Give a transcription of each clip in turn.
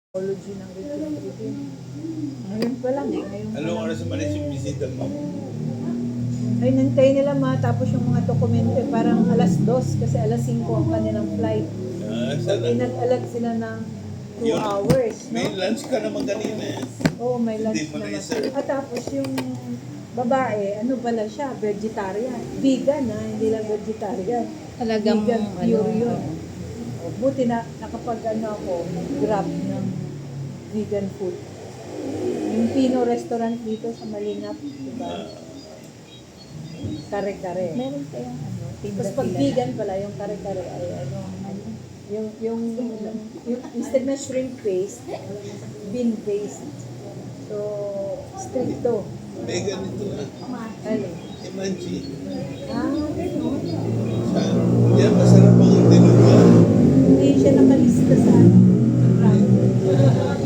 Apology ng Richard Trevin. Ngayon pa lang eh. Ngayon pa Anong lang. oras malis yung bisita mo? Ay, nantay nila matapos yung mga dokumento. Parang alas 2 kasi alas 5 ang kanilang flight. Sana. Ay, nag-alag sila ng 2 Yun. hours. No? May lunch ka naman kanina eh. Oo, may lunch Hindi mo naman. na-serve. At tapos yung babae, ano pala siya? Vegetarian. Vegan ha, hindi lang vegetarian. Talagang Vegan, pure ano, yun. O, buti na nakapag ako, grab ng vegan food. Yung Pino restaurant dito sa Malingap, diba? Kare-kare. meron kayong ano, tinda Tapos pag sila vegan pala, yung kare-kare ay ano, yung instead na shrimp paste, bean paste. So, stricto. May ganito na. Alin? Imanchi. Ganun. Yan, masarap ang dinuguan. Hindi siya nakalista sa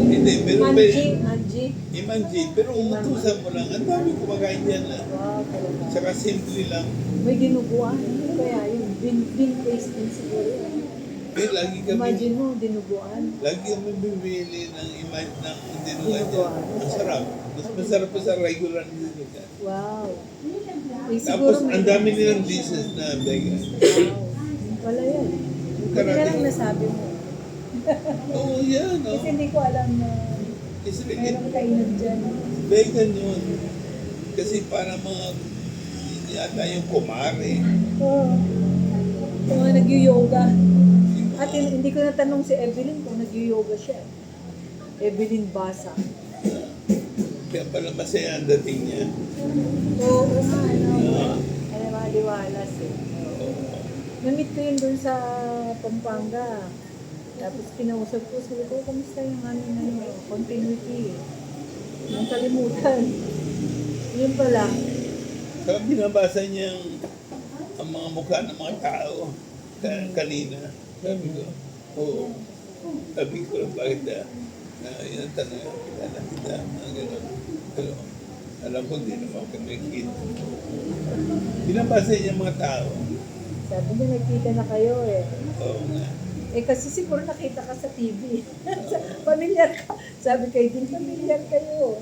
Hindi, pero Manji. Imanchi, pero umutusan mo lang. Ang dami kumakain dyan na. Wow, talaga. Saka simple lang. May dinuguan. Kaya yung bean paste din siguro. Eh, lagi kami, Imagine mo, dinuguan. lagi kami bibili ng imanchi ng dinuguan dyan. Dinuguan. Ang sarap. Mas masarap pa sa regular na dinuguan. Wow. Eh, Tapos, siguro may... ang dami nilang dishes na vegan. Wow. Wala yan. Buti na lang nasabi mo. Oo, yan. Kasi Oh. hindi ko alam na It's really mayroong kainan dyan. vegan yun. Kasi para mga yata yung kumare. Oo. Yung mga nag-yoga. At hindi ko natanong si Evelyn kung nag-yoga siya. Evelyn Basa. Kaya pala masaya ang dating niya. Oo nga, ano. Ay, maliwalas eh. Na-meet ko yun dun sa Pampanga. Tapos kinausap ko, sabi ko, kamusta yung aming continuity? Yung kalimutan. Yun pala. Saka binabasa niya ang mga mukha ng mga tao kanina. Sabi ko, oo. Sabi ko, bakit yun ang tanong, kilala kita, mga gano'n. Pero alam ko, hindi naman kami kid. Binabasa niya mga tao. Sabi niya, nagkita na kayo eh. Oo nga. Eh kasi siguro nakita ka sa TV. Pamilyar ka. Sabi kayo din, pamilyar kayo.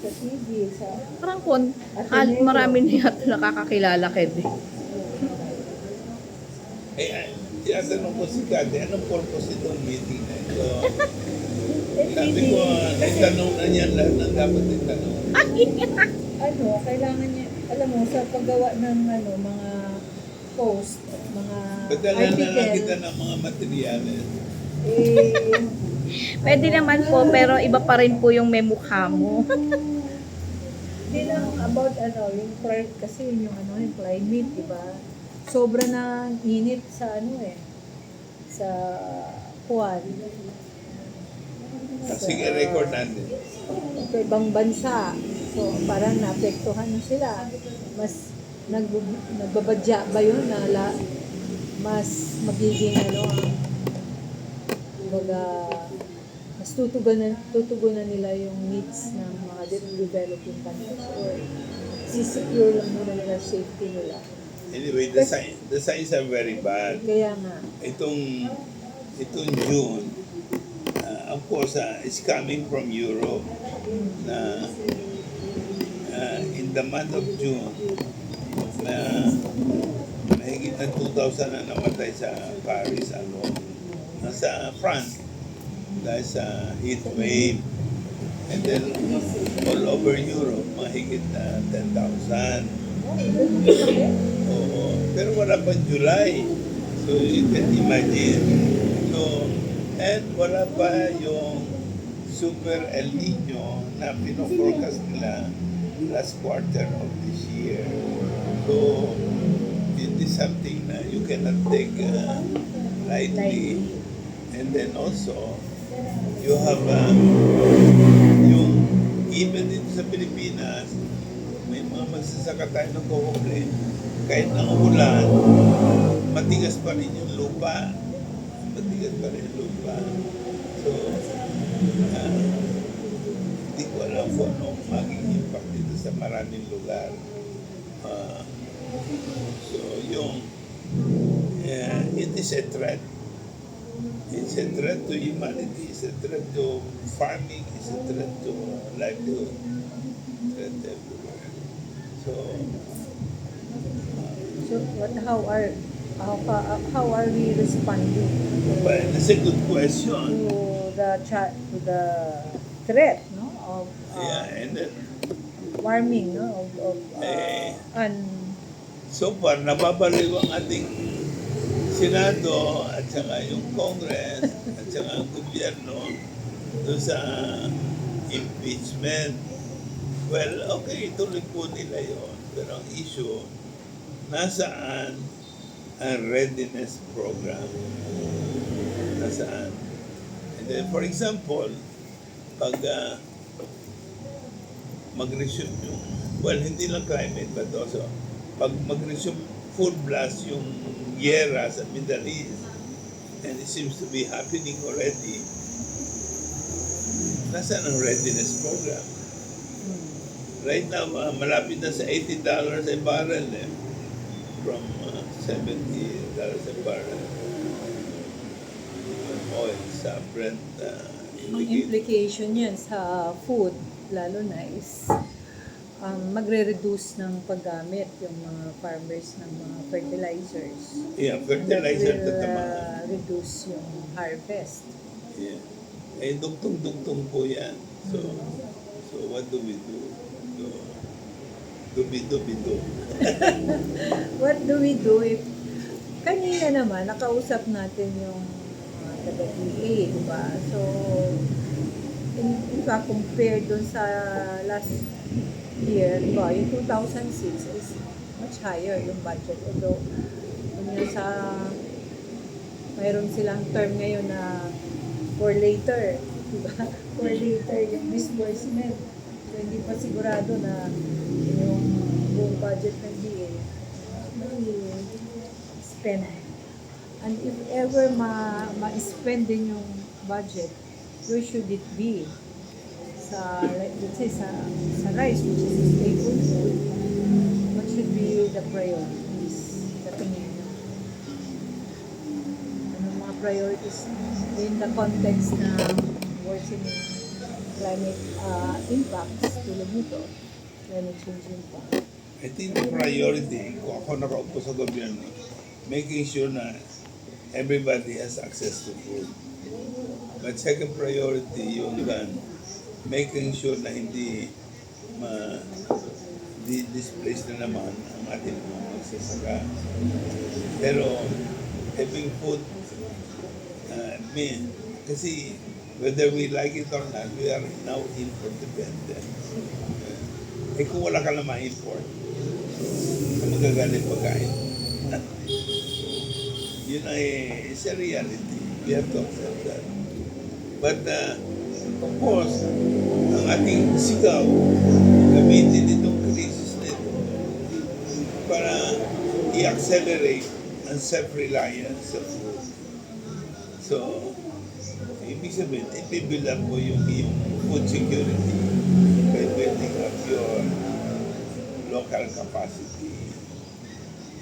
Sa TV, sa... Parang marami na yata nakakakilala kay Di. Tinatanong ko si Kate, anong purpose itong meeting na ito? Eh, Sabi TV, ko, kasi itanong na niya lahat ng dapat itanong. ano, kailangan niya, alam mo, sa paggawa ng mga post, mga Padala na lang kita article, ng mga materyales. eh, Pwede naman po, pero iba pa rin po yung may mukha mo. hindi lang about yung kasi yung yung climate, di ba? Sobra na init sa sa Juan. Sige, record natin. Sa ibang bansa. So, parang naapektuhan na sila. Mas nagbabadya ba yun na mas magiging mas tutugunan nila yung needs ng mga developing countries or sisecure lang muna nila safety nila. Anyway, the signs are very bad. Kaya nga, Itong June, of course, it's coming from Europe. Na in the month of June, na mahigit ng 2,000 na namatay sa Paris, sa France, dahil sa heat wave. And then all over Europe, mahigit na 10,000. Oo. Pero wala pa July. So you can imagine. So, and wala pa yung super El Nino na pino-forecast nila last quarter of this year. So, it is something na you cannot take lightly. And then also, you have yung even dito sa Pilipinas, may mga magsasaka tayo ng kukumplin. Kahit na umulan, matigas pa rin yung lupa. Matigas pa rin yung lupa. So, hindi ko alam kung ano maging impact dito sa maraming lugar. So, it is a threat. It's It's a threat to humanity, it's a threat to farming, it's a threat to livelihood, threat everywhere. So, So how are we responding but that's a good question. to the threat, no, of Yeah, and then, warming, no, of Eh. and so far, nababaliw ang ating Senado at saka yung Congress at saka ang gobyerno doon sa impeachment. Well, okay, ituloy po nila yun. Pero ang issue, nasaan ang readiness program? Nasaan? And then, for example, pag mag-resume yung, well, hindi lang climate, but also, pag mag-resume full blast yung giyera sa Middle East, and it seems to be happening already, nasaan ang readiness program? Right now, malapit na sa $80 a barrel from $70 a barrel. Yung oil sa Brent ang indicator. implication yan sa food, lalo na is magre-reduce ng paggamit yung mga farmers ng mga fertilizers. Yeah, fertilizer That will tatamaan. reduce yung harvest. Yeah. Eh, dugtong-dugtong po yan. So what do we do? So, dubi-dubi-do. What do we do if kanina naman nakausap natin yung mga taga-DA, di ba? So in fact, compared dun sa last year, di ba, yung 2006 is much higher yung budget. Although, yun sa mayroon silang term ngayon na for later, di ba? For later yung disbursement. So, hindi pa sigurado na yung buong budget ng DA may spend. And if ever ma-spend din yung budget, where should it be? Sa, let's say, sa rice, which is a staple food, what should be the priorities sa tingin nyo? Anong mga priorities in the context na worsening climate impacts tulad nito, climate change impact? I think the priority, kung ako nakaupo sa gobyerno, making sure na everybody has access to food. But second priority, yung making sure na hindi displace na naman ang ating mga magsasaka. Pero having food, kasi whether we like it or not, we are now import dependent. Eh kung wala ka na ma-import, kung magagaling pagkain. Yun ay is a reality. We have to accept that. But of course, ang ating sigaw, gamitin itong crisis na ito para i-accelerate ang self-reliance sa food. So, ibig sabihin, ipibuild up mo yung food security by building up your local capacity.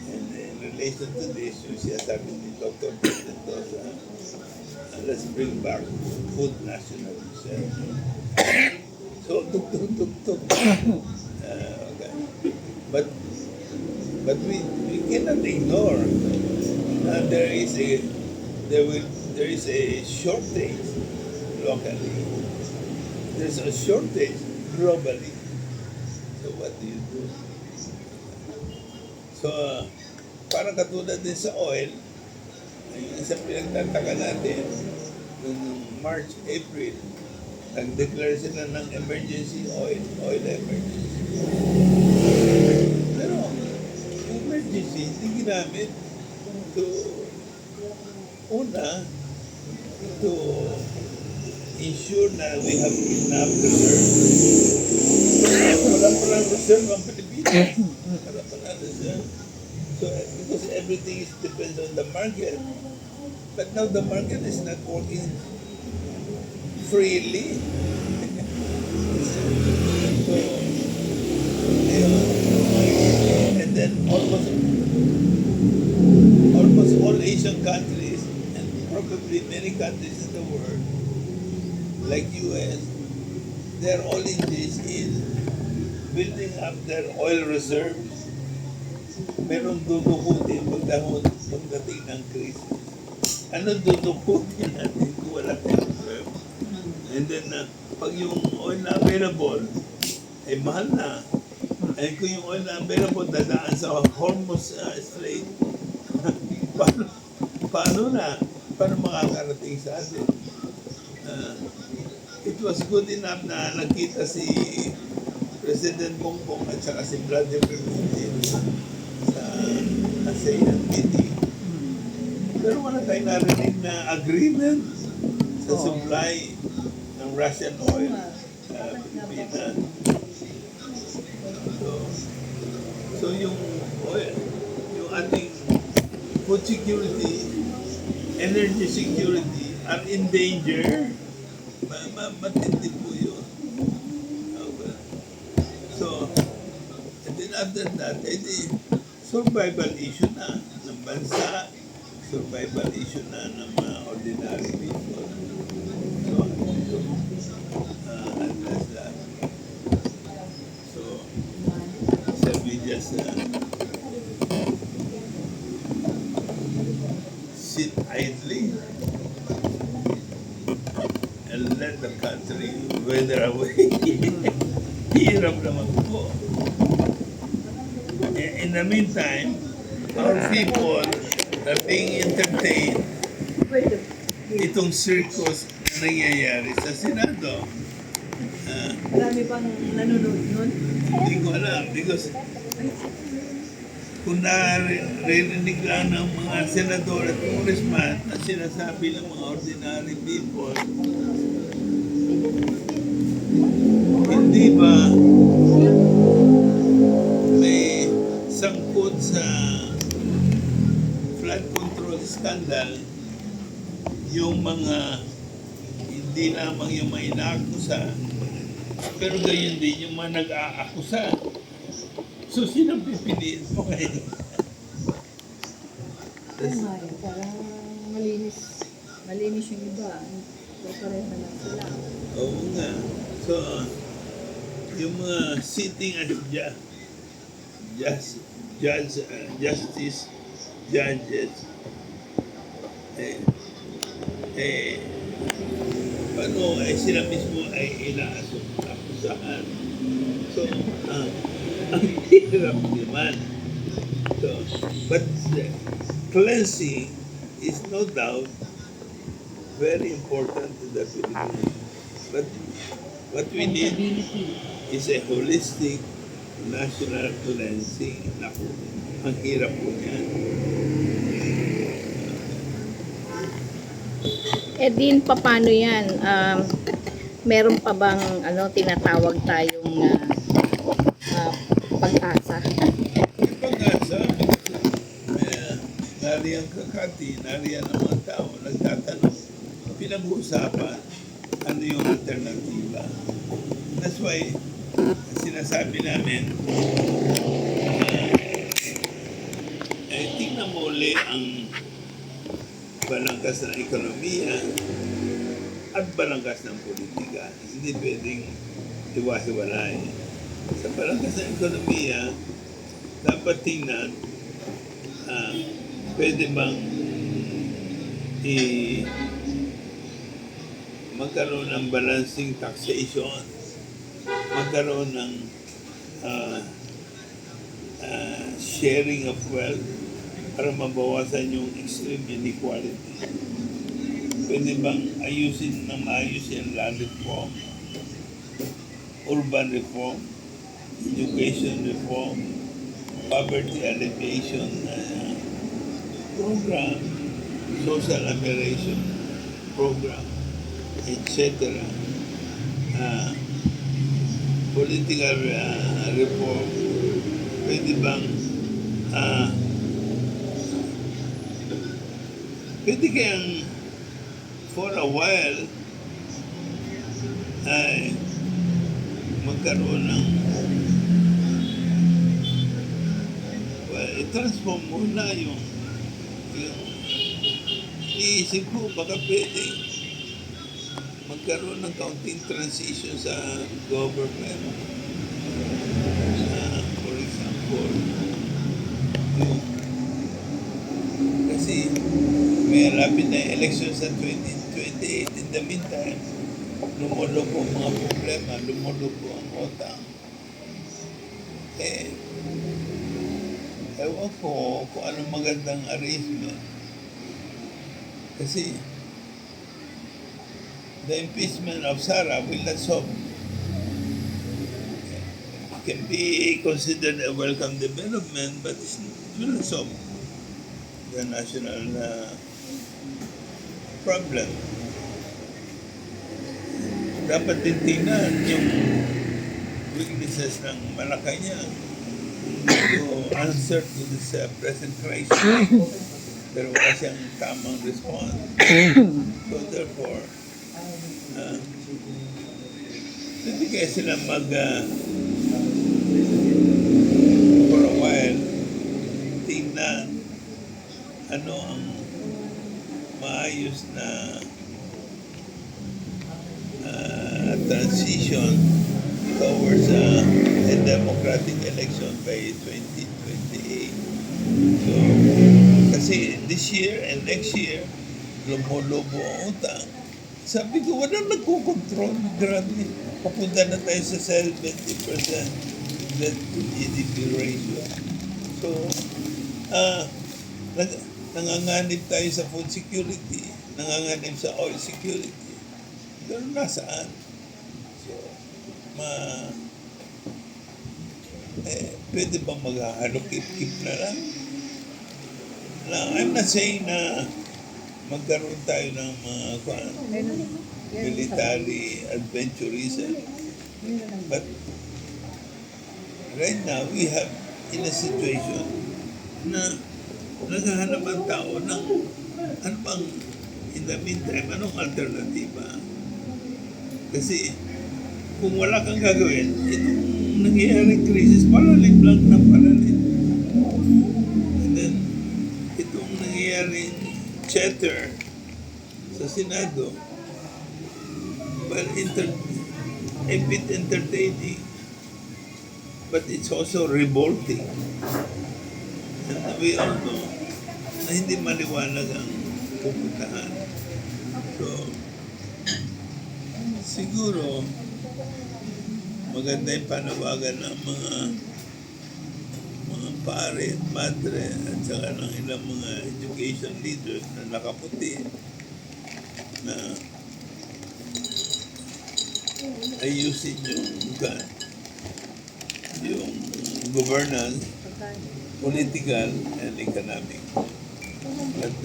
And in relation to this, yung sinasabi ni Dr. Mendoza, let's bring back food nationalism. So, tuk. Okay. But we cannot ignore there is a shortage locally. There's a shortage globally. So what do you do? So, parang katulad din sa oil, yung isang pinagtataka natin, noong March, April, nag-declare sila ng emergency oil emergency. Pero, yung emergency, hindi ginamit to ensure na we have enough reserve. Wala palang reserve ang Pilipinas. Wala palang reserve. So, because everything depends on the market. But now the market is not working freely. So, and then almost all Asian countries and probably many countries in the world, like US, they're all engaged in building up their oil reserves. Meron dudukutin pagdating ng crisis. Ano dudukutin natin kung wala tayong reserve? And then, pag yung oil na available, ay mahal na. And kung yung oil na available dadaan sa Hormuz Strait, paano, paano makakarating sa atin? It was good enough na nakita si President Bongbong at saka si Vladimir Putin sa ASEAN meeting. Pero wala tayong narinig na agreement sa supply ng Russian oil sa Pilipinas. So yung oil, yung ating food security, energy security are in danger. Matindi po yun. Okay. So, and then after that, edi survival issue na ng bansa, survival issue na ng mga ordinary people. So, unless that. So, shall we just sit idly and let the country weather away? Hirap naman po. In the meantime, our people are being entertained itong circus na nangyayari sa Senado. Marami pang nanonood nun. Hindi ko alam because kung narinig lang ng mga senador at congressman na sinasabi ng mga ordinary people, hindi ba may sangkot sa flood control scandal yung mga hindi lamang yung mga inaakusa, pero gayon din yung mga nag-aakusa. So, sino pipiliin mo ngayon? Parang malinis. Malinis yung iba. Pareho na lang sila. Oo nga. So, yung mga sitting as justice judges, paano sila mismo ay inaakusahan? So, ang hirap naman. So, but cleansing is no doubt very important to the Philippines. But what we need is a holistic national cleansing. Naku, ang hirap po niyan. Din, paano yan? Meron pa bang tinatawag tayong pag-asa? Pag-asa, nariyan kakati, nariyan ang mga tao, nagtatanong, pinag-uusapan, ano yung alternatiba. That's why, sinasabi namin, tingnan mo ulit ang balangkas ng ekonomiya at balangkas ng politika. Hindi pwedeng iwas-iwalay. Sa balangkas ng ekonomiya, dapat tingnan, pwede bang magkaroon ng balancing taxation, magkaroon ng sharing of wealth para mabawasan yung extreme inequality. Pwede bang ayusin ng maayos yung land reform, urban reform, education reform, poverty alleviation program, social amelioration program, etc. Political reform. Pwede bang pwede kayang for a while ay magkaroon ng i-transform muna yung iniisip ko, baka pwedeng magkaroon ng kaunting transition sa government. For example, yung, kasi may lapit na election sa 2028. In the meantime, lumulubo ang mga problema, lumulubo ang utang. Ewan ko kung anong magandang arrangement. Kasi the impeachment of Sara will not solve. It can be considered a welcome development, but it will not solve the national problem. Dapat din tingnan yung weaknesses ng Malacanang to answer to this present crisis. Pero wala siyang tamang response. So therefore, hindi kaya sila for a while, tingnan ano ang maayos na transition towards a democratic election by 2028. So, kasi this year and next year, lumolobo ang utang. Sabi ko, walang nagkukontrol. Grabe. Papunta na tayo sa 70% debt to GDP ratio. So, nanganganib tayo sa food security, nanganganib sa oil security. Pero nasaan? So, pwede ba maghahalokip-kip na lang? Now, I'm not saying na magkaroon tayo ng mga military adventurism. But right now, we have in a situation na naghahanap ang tao ng ano bang in the meantime, anong alternatiba? Kasi kung wala kang gagawin, itong nangyayaring crisis, palalim lang ng palalim. And then, itong nangyayaring chatter sa Senado, well, a bit entertaining, but it's also revolting. And we all know na hindi maliwanag ang pupuntahan. So, siguro, maganda yung panawagan ng mga pare at madre at saka ng ilang mga education leaders na nakaputi na ayusin yung governance, political and economic. At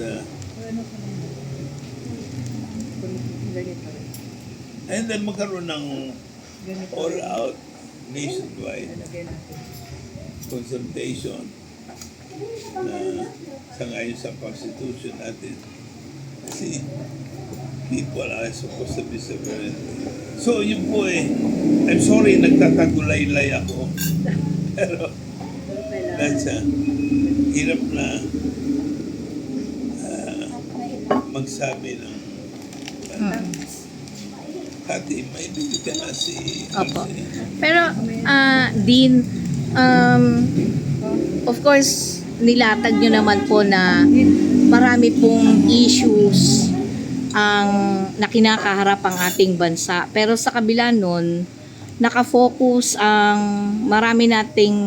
and then magkaroon ng all-out nationwide consultation na sangayon sa Constitution natin. Kasi people are supposed to be sovereign. So yun po I'm sorry nagtatagulay-lay ako. Pero that's hirap na magsabi ng Hati, may bigyan ka na si... Opo. Pero, Dean, of course, nilatag nyo naman po na marami pong issues na kinakaharap ang ating bansa. Pero sa kabila nun, nakafocus ang marami nating,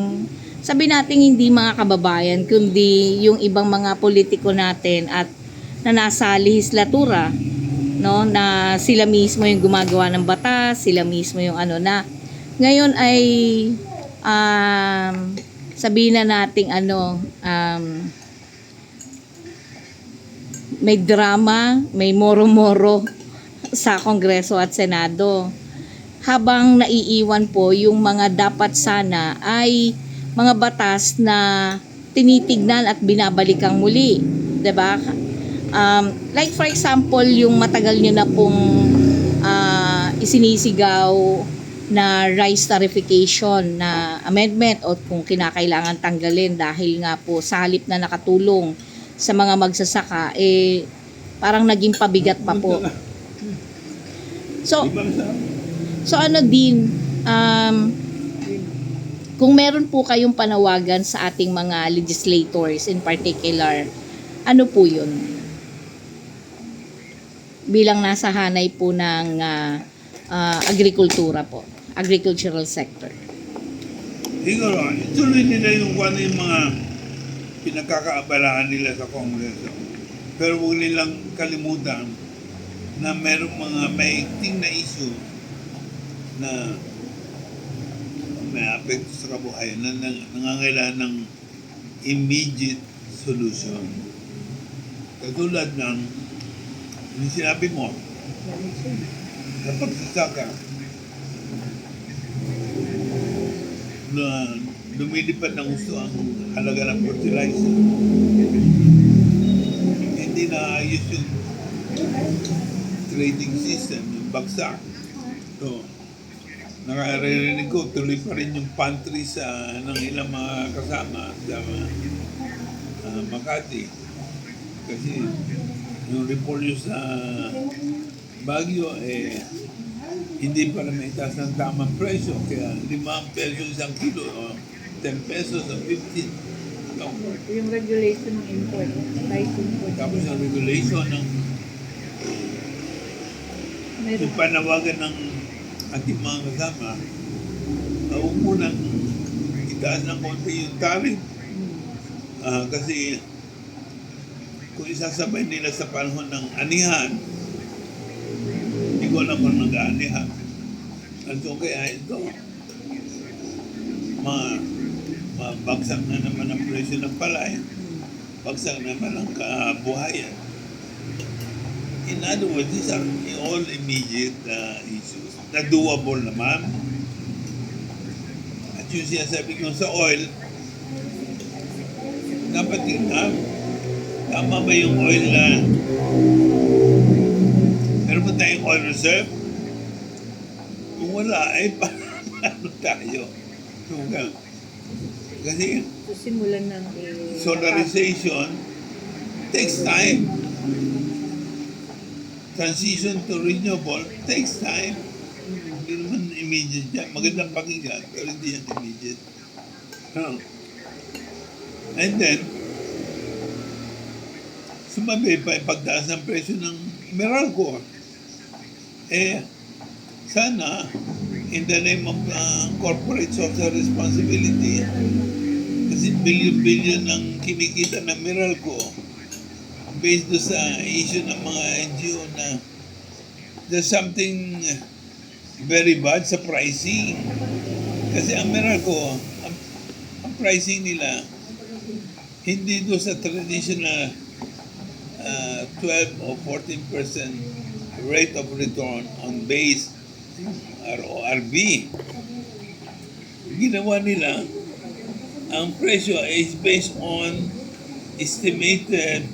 sabi nating hindi mga kababayan, kundi yung ibang mga politiko natin at na nasa lehislatura, no, na sila mismo yung gumagawa ng batas, sila mismo yung na ngayon ay sabihin na nating may drama, may moro-moro sa Kongreso at Senado. Habang naiiwan po yung mga dapat sana ay mga batas na tinitignan at binabalikan muli, 'di ba? Like for example, yung matagal nyo na pong isinisigaw na rice tarification na amendment o kung kinakailangan tanggalin dahil nga po sa halip na nakatulong sa mga magsasaka, parang naging pabigat pa po. So, Di ba sa so ano din, kung meron po kayong panawagan sa ating mga legislators in particular, ano po yun? Bilang nasa hanay po ng agrikultura po, agricultural sector. siguro, ituloy nila yung kung ano yung mga pinagkakaabalahan nila sa Kongreso. Pero huwag nilang kalimutan na merong mga maigting na issue na may apekto sa kabuhayan na nangangailangan ng immediate solution. Katulad ng yung sinabi mo, sa pagsasaka, na lumilipad ng gusto ang halaga ng fertilizer. Hindi na ayos yung trading system, yung bagsak. So, nakaririnig ko, tuloy pa rin yung pantry ng ilang mga kasama sa Makati. Kasi yung repolyo sa Baguio, hindi pa rin may itaas ng tamang presyo. Kaya 5 pesos isang kilo, o 10 pesos o 15. So, Yung regulation ng import, price import. tapos ang regulation ng Meron. yung panawagan ng ating mga kasama, huwag mo nang itaas ng konti yung tariff. Kasi kung isasabay nila sa panahon ng anihan, hindi ko alam kung nag-aanihan. At so kaya ito, mabagsak na naman ang presyo ng palay, bagsak naman ang kabuhayan. In other words, these are all immediate issues na doable naman. At yung sinasabi ko sa oil, dapat tingnan, tama ba yung oil na meron ba tayong oil reserve? Kung wala, ay paano tayo? Kasi So, simulan ng solarization takes time. Transition to renewable takes time. Hindi naman immediate yan. Magandang pakinggan, pero hindi yan immediate. And then, sumabi pa yung pagtaas ng presyo ng Meralco. Sana, in the name of corporate social responsibility, kasi billion-billion ang kinikita ng Meralco based do sa issue ng mga NGO na there's something very bad sa pricing. Kasi ang Meralco, ang pricing nila, hindi do sa traditional 12 or 14% rate of return on base RORB. Ginawa nila, ang presyo is based on estimated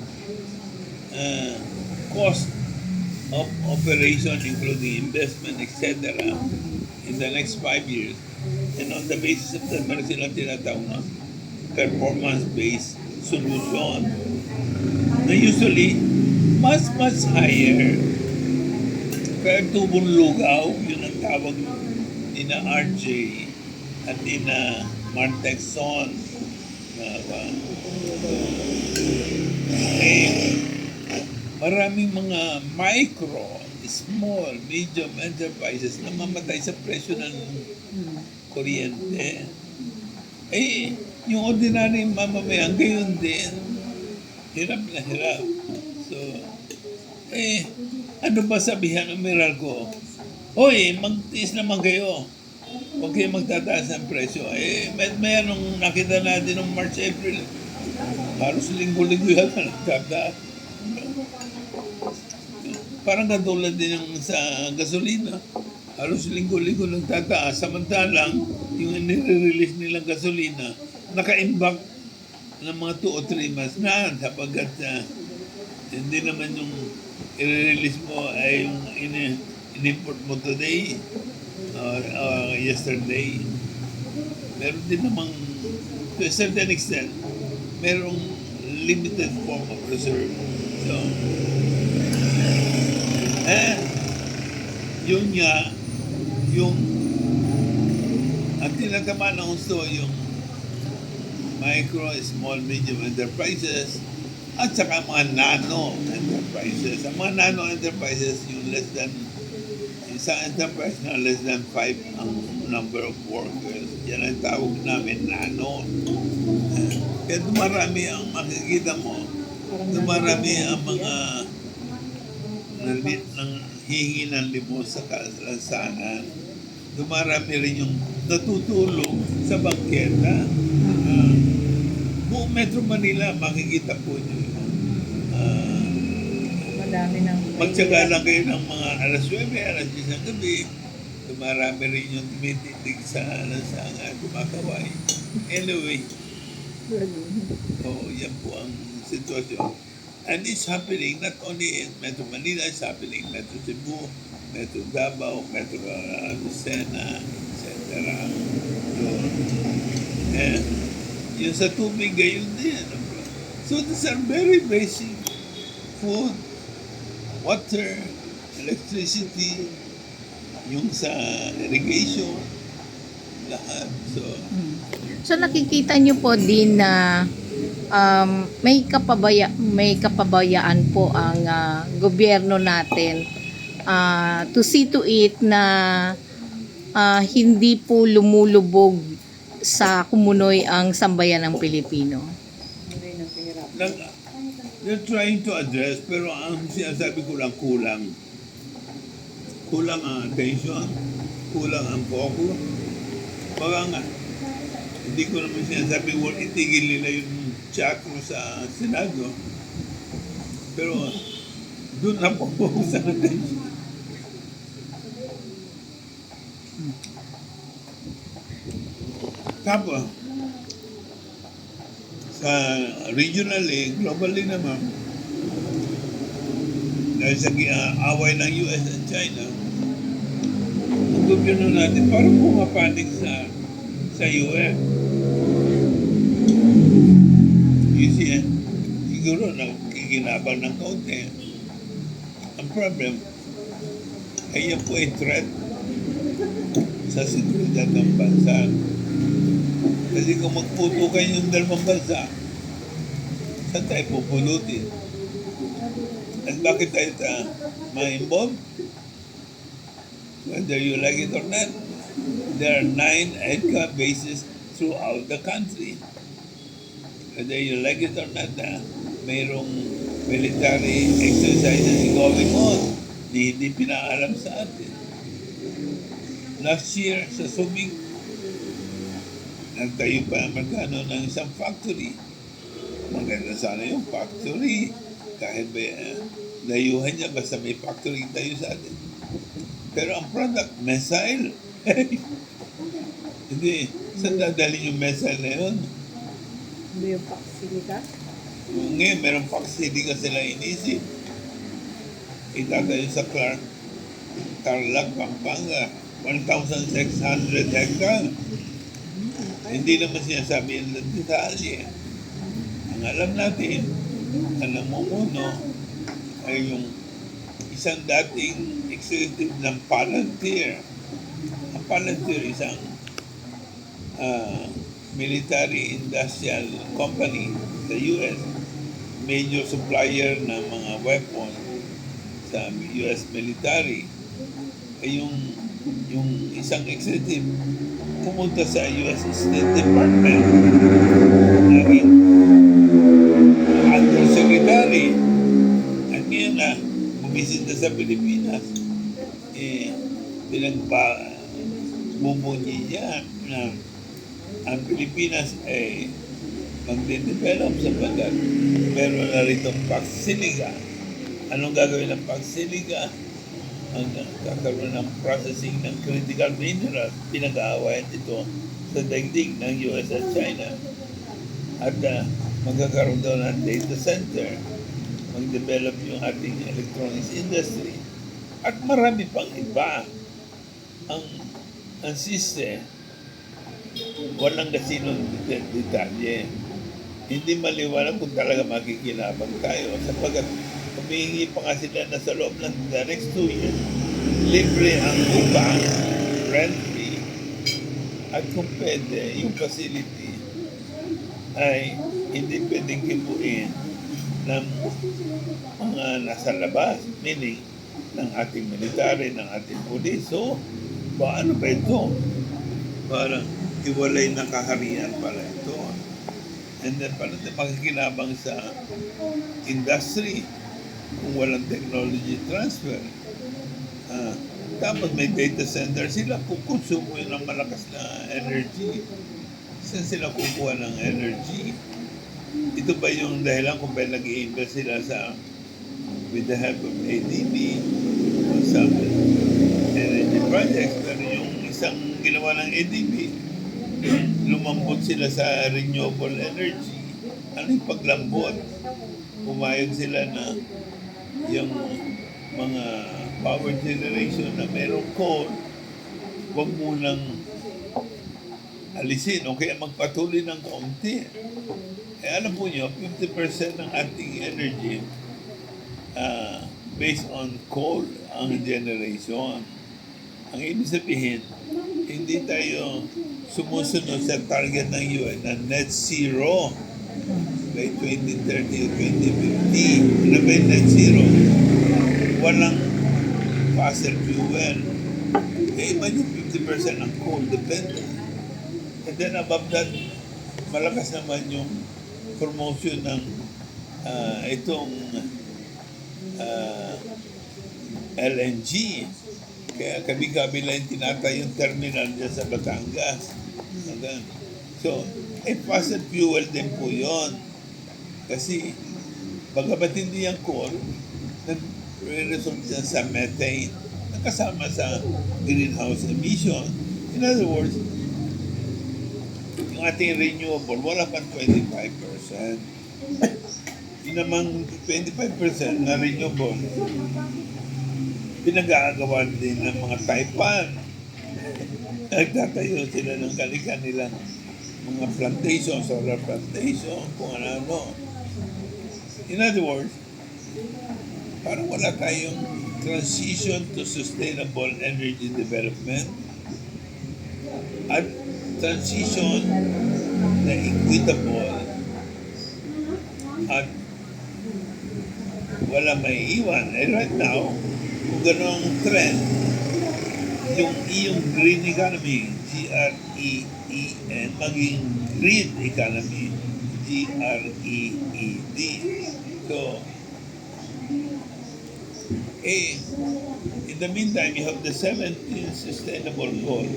cost of operation, including investment, etc., in the next 5 years. And on the basis of that, meron silang tinatawag na performance-based solution na usually much higher. Kaya tubong lugaw, yun ang tawag ni na RJ at ni na Martexon na maraming mga micro, small, medium enterprises na mamatay sa presyo ng kuryente. Yung ordinary mamamayan, gayon din. Hirap na hirap. So, ano ba sabihan ng Meralco? Hoy, magtiis naman kayo. Huwag kayo magtataas ng presyo. May anong nakita natin noong March, April. Halos linggo-linggo yata nagtataas. Parang katulad din yung sa gasolina. Halos linggo-linggo nagtataas. Samantalang, yung nire-release nilang gasolina, naka-imbak ng mga 2 o 3 months na sapagkat hindi naman yung i-release mo ay yung in-import mo today or yesterday. Meron din namang, to a certain extent, merong limited form of reserve. So, and yun nga, yung ang tinatamaan ng gusto, yung micro, small, medium enterprises at saka mga nano enterprises. Ang mga nano enterprises, yung less than, isang enterprise na less than 5 ang number of workers. Yan ang tawag namin nano. Kaya dumarami ang makikita mo, dumarami ang mga nang hingi ng limos sa kalansangan. Dumarami rin yung natutulong sa bangketa. Buong Metro Manila, makikita po nyo yun. Madami ng... Magtsaga lang kayo ng mga alas 9, alas 10 ng gabi. Dumarami rin yung tumitindig sa lansangan, kumakaway. Anyway, yan po ang sitwasyon. And it's happening not only in Metro Manila, it's happening in Metro Cebu, Metro Davao, Metro Lucena, etc. And yung sa tubig, gayon din. So these are very basic food, water, electricity, yung sa irrigation, lahat. So nakikita nyo po din na may kapabayaan po ang gobyerno natin to see to it na hindi po lumulubog sa kumunoy ang sambayan ng Pilipino. They're trying to address, pero ang sinasabi ko lang kulang. Kulang ang attention, kulang ang focus. Baka nga, hindi ko naman sinasabi, itigil nila yung teatro sa Senado. Pero doon na po sa attention. Tapos, sa regionally, globally naman, dahil sa away ng US at China, ang gobyerno natin parang pumapanig sa US. You see, siguro nakikinabang ng kaunti. Ang problem, ay yan po ay threat sa seguridad ng bansa. Kasi kung magputukan yung dalawang bansa, saan tayo pupulutin? At bakit tayo ma-involve? Whether you like it or not, there are 9 EDCA bases throughout the country. Whether you like it or not, mayroong military exercises going on, hindi pinaalam sa atin. Last year, sa Subic, nagtayo pa magkano ng isang factory. Maganda sana yung factory. Kahit layuhan niya, basta may factory tayo sa atin. Pero ang product, missile. Hindi, saan dadalhin yung missile na yun? Hindi yung paksilita? Ngayon, merong paksilita sila inisip. Itatayo sa Tarlac, Pampanga, 1,600 hectare. Hindi naman sinasabi yung detalye. Ang alam natin, ang namumuno ay yung isang dating executive ng Palantir. Ang Palantir, isang military industrial company sa US, major supplier ng mga weapon sa US military. Ay yung isang executive pumunta sa US State Department, naging undersecretary, at ngayon bumisita sa Pilipinas, pinagmumuni niya na ang Pilipinas ay magde-develop sa bagat. Meron na rito pagsiliga. Anong gagawin ng pagsiliga? Ang kakaroon ng processing ng critical minerals, pinag-aawayan ito sa daigdig ng US at China. At magkakaroon daw ng data center, mag-develop yung ating electronics industry. At marami pang iba. Ang system, walang kasinong detalye. Hindi maliwanag kung talaga makikinabang tayo sapagkat humihingi pa nga sila na sa loob ng the next 2 years, libre ang upa, rent-free, at kung pwede, yung facility ay hindi pwedeng kibuin ng mga nasa labas, meaning ng ating military, ng ating pulis. So, ano ba ito? Parang iwalay na kaharian pala ito. And then pala makikinabang sa industry kung walang technology transfer. Tapos may data center sila, kukonsumo yun ng malakas na energy. Saan sila kukuha ng energy? Ito ba yung dahilan kung bakit nag-i-invest sila with the help of ADB o some energy projects? Pero yung isang ginawa ng ADB, lumambot sila sa renewable energy. Ano yung paglambot? Pumayag sila na yung mga power generation na merong coal, huwag munang alisin o kaya magpatuloy ng kaunti. Alam po nyo, 50% ng ating energy based on coal ang generation. Ang ibig sabihin, hindi tayo sumusunod sa target ng UN na net zero by 2030 o 2050. Ano ba yung net zero? Walang fossil fuel. Iba yung 50% ng coal dependent. And then above that, malakas naman yung promotion ng itong LNG. Kaya kabi-kabi lang tinatay yung terminal dyan sa Batangas. So, fossil fuel din po yun. Kasi, bagamat hindi yung coal, nag-result dyan sa methane, nakasama sa greenhouse emission. In other words, yung ating renewable, wala pang 25%. Yung namang 25% na renewable, pinag-aagawan din ng mga Taipan. Nagtatayo sila ng kanilang mga plantation, solar plantation, kung ano-ano. In other words, parang wala tayong transition to sustainable energy development at transition na equitable at wala may iwan. Right now, kung gano'ng trend, yung green economy, G-R-E-E-N, maging green economy, G-R-E-E-D. So, in the meantime, you have the 17 sustainable goal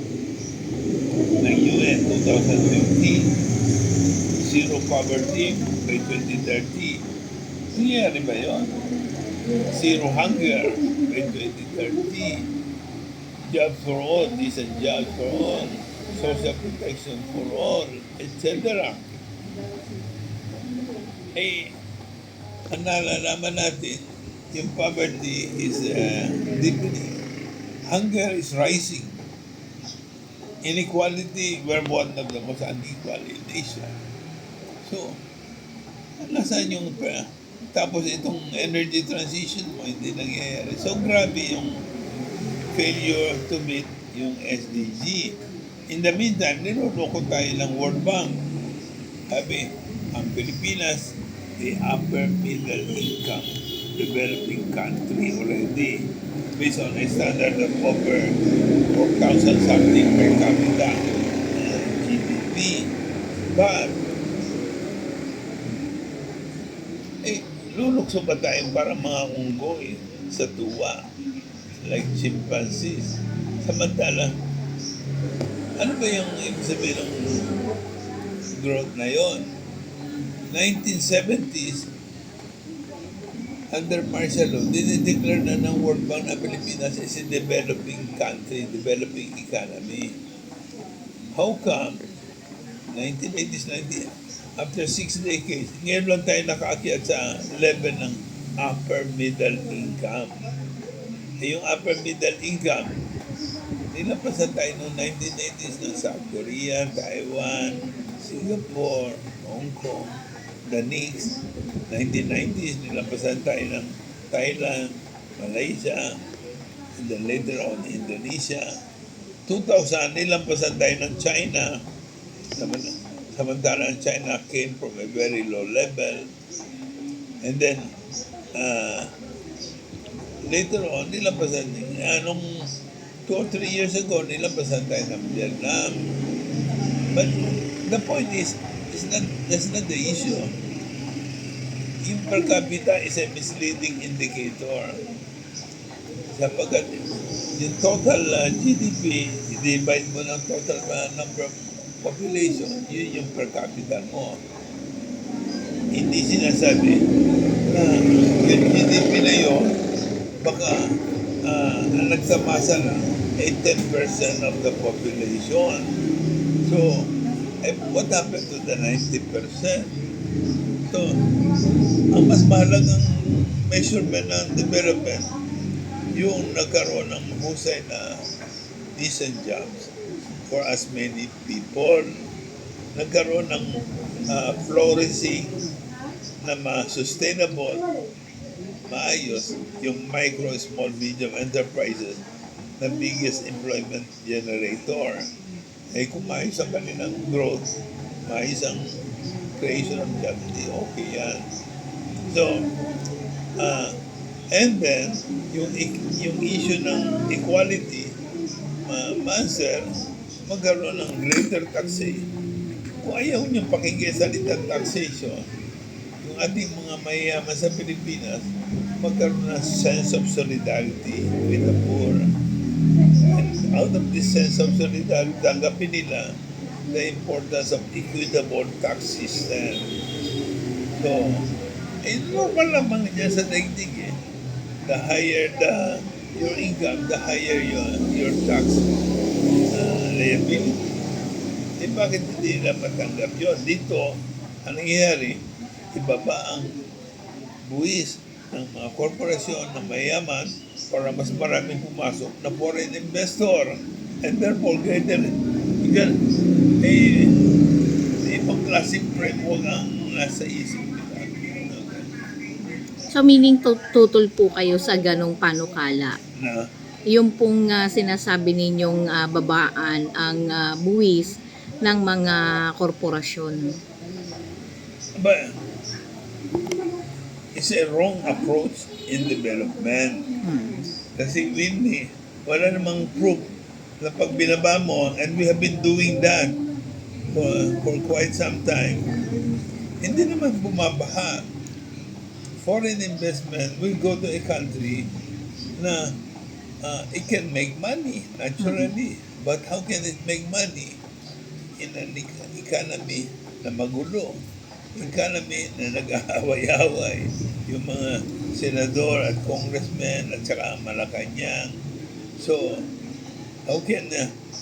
ng UN 2015, zero poverty by 2030. Nangyayari ba yun? Zero hunger by 2030. Jobs for all, decent jobs for all, social protection for all, etc. Ang nalalaman natin, yung poverty is deepening. Hunger is rising. Inequality, we're one of the most unequal in Asia. So, nasaan yung tapos itong energy transition mo, hindi nangyayari. So, grabe yung failure to meet yung SDG. In the meantime, niloloko tayo ng World Bank. Sabi, ang Pilipinas, the upper middle income developing country already based on a standard of over 4,000 something per capita GDP. But, lulukso ba tayo parang mga unggoy sa tuwa? Like chimpanzees. Samantala, ano ba yung ibig sabihin ng growth na yon? 1970s, under martial law, dinideclare na ng World Bank na Pilipinas is a developing country, developing economy. How come 1980s, 90s, after 6 decades, ngayon lang tayo nakaakyat sa level ng upper middle income. Yung upper middle income, nilapasan tayo noong 1980s ng South Korea, Taiwan, Singapore, Hong Kong, the next 1990s, nilapasan tayo ng Thailand, Malaysia, and then later on Indonesia. 2000, nilampasan tayo ng China. Samantala ang China came from a very low level. And then, later on, nilampasan, nung 2 or 3 years ago, nilampasan tayo ng Vietnam. But the point is, that's not the issue. Yung per capita is a misleading indicator. Sapagkat yung total GDP, divide mo ng total number of population, yun yung per capita mo. Hindi sinasabi na yung GDP na yun, baka ang nagsamasa na ay 10% of the population. So, what happened to the 90%? So, ang mas mahalagang measurement ng development, yung nagkaroon ng mahusay na decent jobs for as many people, nagkaroon ng flourishing na sustainable, maayos, yung micro, small, medium enterprises na biggest employment generator. Ay kung maayos ang kanilang growth, maayos ang creation of jobs, hindi okay yan. So, and then, yung issue ng equality, ma-answer, magkaroon ng greater taxation. Kung ayaw niyong pakikisalita taxation, yung ating mga mayayaman sa Pilipinas, magkaroon ng sense of solidarity with the poor. And out of this sense of solidarity, tanggapin nila the importance of equitable tax system. So, normal naman dyan sa daigdig eh. The higher your income, the higher your tax liability. Eh bakit hindi nila matanggap yun? Dito, ang nangyayari, ibaba ang buwis ng mga korporasyon na mayaman para mas maraming pumasok na foreign investor. And therefore, ibang klaseng framework ang nasa isip nila. So meaning tutol po kayo sa ganong panukala. Na Yung pong sinasabi ninyong babaan ang buwis ng mga korporasyon. But it's a wrong approach in development. Kasi hindi, wala namang proof na pag binaba mo, and we have been doing that for quite some time, hindi naman bumabaha. Foreign investment will go to a country na it can make money naturally. But how can it make money in an economy na magulo? Economy na nag-aaway-away. Yung mga senador at congressmen at saka ang Malacanang. So, how can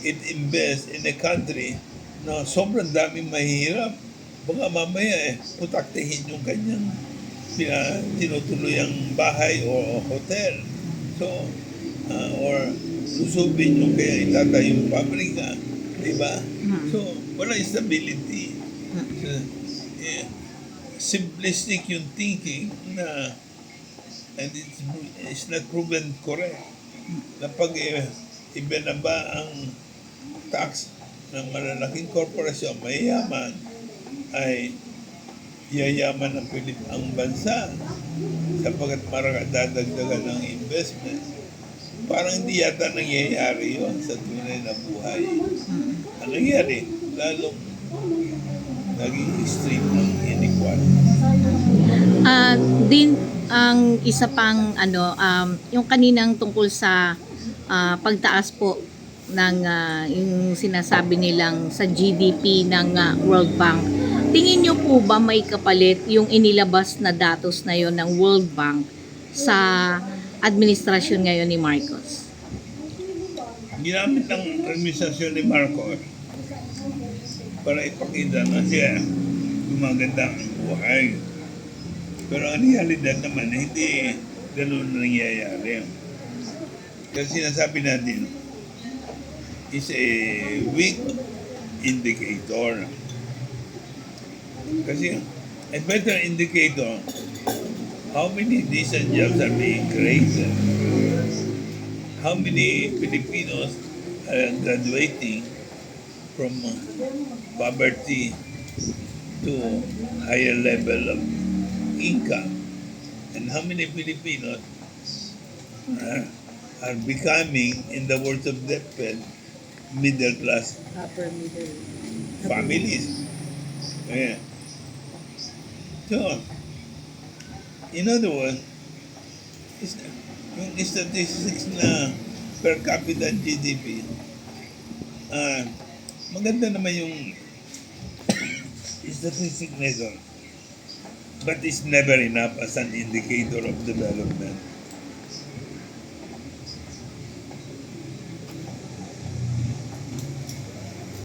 it invest in a country na sobrang daming mahihirap? Baka mamaya putaktihin yung kanyang tinutuluyang bahay o hotel. So, or susubin yung kaya itatayong pabrika. Diba? So, wala stability. So, simplistic yung thinking na, and it's not proven correct, na pag ibinaba ang tax ng malalaking korporasyon, mayayaman, ay yayaman ang bansa sapagkat dadagdagan ng investment. Parang hindi yata nangyayari yun sa tunay na buhay. Ang nangyayari, lalong naging extreme ng inequality. Din ang isa pang yung kaninang tungkol sa pagtaas po ng yung sinasabi nilang sa GDP ng World Bank. Tingin niyo po ba may kapalit yung inilabas na datos na yon ng World Bank sa administrasyon ngayon ni Marcos? Ginamit ng administrasyon ni Marcos para ipakita na siya gumaganda ang buhay. Pero ang realidad naman, hindi ganun nangyayari. Kasi sinasabi natin, is a weak indicator. Kasi a better indicator how many decent jobs are being created? How many Filipinos are graduating from poverty to higher level of income? And how many Filipinos are becoming, in the words of DepEd, middle class Upper middle. families? Yeah. So, in other words, is, yung statistics na per capita GDP, maganda naman yung statistic na ito. But it's never enough as an indicator of development.